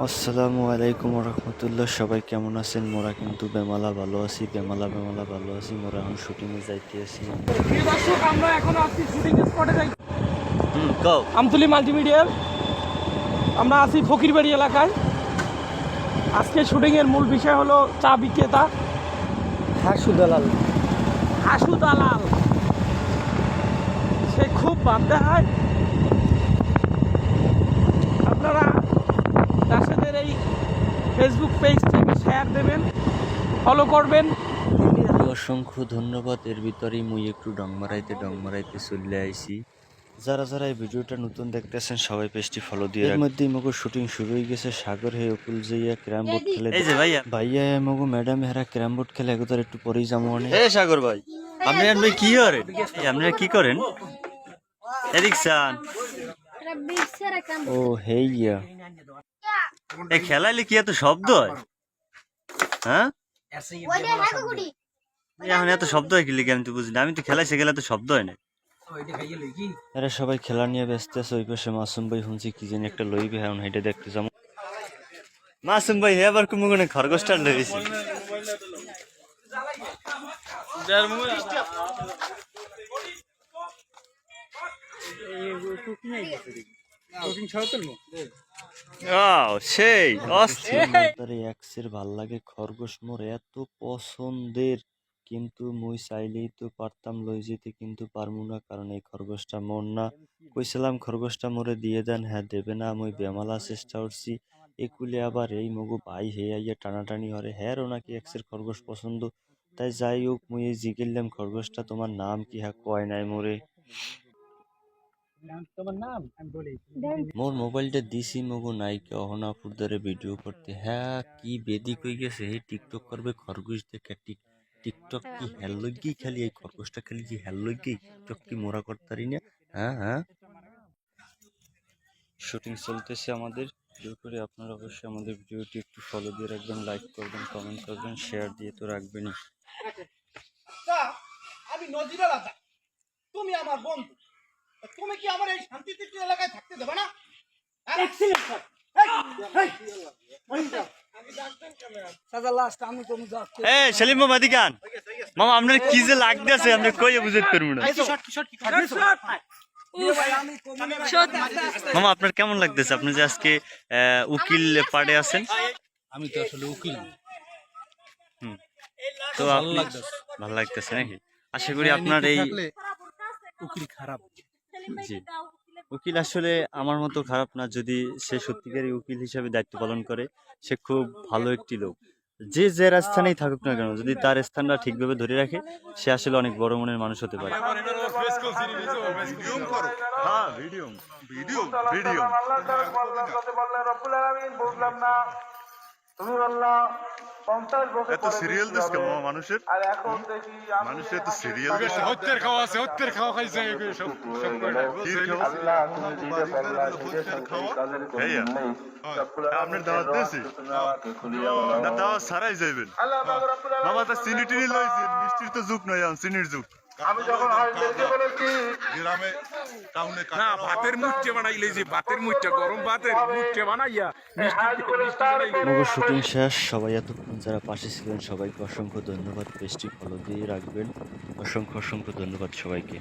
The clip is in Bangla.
আসসালামু আলাইকুম রহমতুল্লাহ। সবাই কেমন আছেন? মোরা কিন্তু বেমালা ভালো আছি, বেমালা ভালো আছি। মোরা এখন শুটিংয়ে যাইতে আছি। প্রিয় দর্শক, আমরা এখন আছি শুটিং স্পটে যাই কও আমতুলি মাল্টিমিডিয়ার। আমরা আছি ফকিরবাড়ি এলাকায়। আজকে শুটিংয়ের মূল বিষয় হলো চা বিক্রেতা হাসু দালাল। হাসু দালাল। সে খুব ভাব দেখায়। আপনারা রাশেদের এই ফেসবুক পেজটিকে শেয়ার দেবেন, ফলো করবেন। অসংখ্য ধন্যবাদ। এর ভিতরেই মুই একটু ডং মারাইতে চলে আইছি। যারা এই ভিডিওটা নতুন দেখতেছেন সবাই পেজটি ফলো দিয়ে রাখবেন। এর মধ্যেই মগো শুটিং শুরু হয়ে গেছে। সাগর হে অকুল যাইয়া ক্যারাম বোর্ড খেলে। এই যে ভাইয়া মগো ম্যাডাম হেরা ক্যারাম বোর্ড খেলে একবার একটু পরেই যাবো। এ সাগর ভাই, আপনি কি করেন? আপনারা কি করেন? এদিক চান। ও হেইয়া, এই খেলাইলে কি এত শব্দ হয়? হ্যাঁ, এখন এত শব্দ হয় কি লিখে আমি তো বুঝি না। আমি তো খেলাইছে গেলে এত শব্দ হয় না। এরা সবাই খেলা নিয়ে ব্যস্ত আছে। ওই পাশে মাসুম ভাই শুনছি কি জানি একটা লইবে, এখন হেঁটে দেখতে যাবো। মাসুম ভাই এবার কুমুগুনে খরগোশটা লইছি। সেই অস্থির ভাল লাগে খরগোশ, মোর এত পছন্দের। কিন্তু মুই চাইলেই তো পারতাম লই যেতে, কিন্তু পারমু না, কারণ এই খরগোশটা মোর না। কইছিলাম খরগোশটা মোরে দিয়ে দেন, হ্যাঁ দেবে না। মুই বেমালা চেষ্টা করছি। একুলে আবার এই মগু ভাই হে আইয়া টানাটানি হরে, হ্যারও নাকি এক্সের খরগোশ পছন্দ। তাই যাই হোক, মুই জিগেললাম খরগোশটা তোমার নাম কি, হ্যাঁ কয় নাই মোরে। মোর মোবাইলটা দিছি মগো নাইকে অহনাপুর ধরে ভিডিও করতে। হ্যাঁ কি বেদি কই গেছে, হে টিকটক করবে খরগোশ দেখে। টিকটক কি হেললগি খালি এই খরগোশটা খালি যে হেললগি, টিকটক কি মোরা করতারি না? হ্যাঁ, শুটিং চলতেছে আমাদের। ভিডিও করে আপনারা অবশ্যই আমাদের ভিডিওটি একটু ফলো দিয়ে রাখবেন, লাইক করবেন, কমেন্ট করবেন, শেয়ার দিয়ে তো রাখবেনই। আমি নজিরুল আদা, তুমি আমার বন্ধু, তুমি কি আমার এই শান্তিতে এলাকায় থাকতে দেবে না? সেলিম মামা দিকান মামা, আপনার কি যে লাগতেছে আপনি কইয়ে বুঝতে পারবো না। মামা আপনার কেমন লাগতেছে? আপনি যে আজকে উকিল পাড়ে আছেন। আমি তো আসলে উকিল। তো ভালো লাগতেছে নাকি? আশা করি আপনার এই উকিল খারাপ। জি, উকিল আসলে আমার মতো খারাপ না। যদি সে সত্যিকারী উকিল হিসাবে দায়িত্ব পালন করে, সে খুব ভালো একটি লোক। যে স্থানেই থাকুক না কেন, যদি তার স্থানটা ঠিকভাবে ধরে রাখে, সে আসলে অনেক বড় মনের মানুষ হতে পারে। তুমি বললা 50 বছর এত সিরিয়াল দিস কেন মানুষের? আর এখন দেখি মানুষের এত সিরিয়াল দিস। হত্যের খাওয়া আছে, হত্যের খাওয়া খাইছে সব সব কয়টা। আল্লাহ তুমি দিতে পারলা দিতে কাজের ভাইয়া, আপনার দাওয়াত দিয়েছি না? দাওয়াত ছাড়াই যাইবেন। আল্লাহ রাব্বুল আলামিন বাবা তা চিনি টিনি লইছি, মিষ্টির তো যুগ নয়, এখন চিনির যুগ। আমি যখন হাজবেন্ডকে বলেছি গ্রামে টাউনে না, ভাতের মুঠে বানাইলে যে ভাতের মুঠে, গরম ভাতের মুঠে বানাইয়া মগো শুটিং শেষ। সবাই এতক্ষণ যারা পাশে ছিলেন সবাইকে অসংখ্য ধন্যবাদ। পেজটি ফলো দিয়ে রাখবেন। অসংখ্য ধন্যবাদ সবাইকে।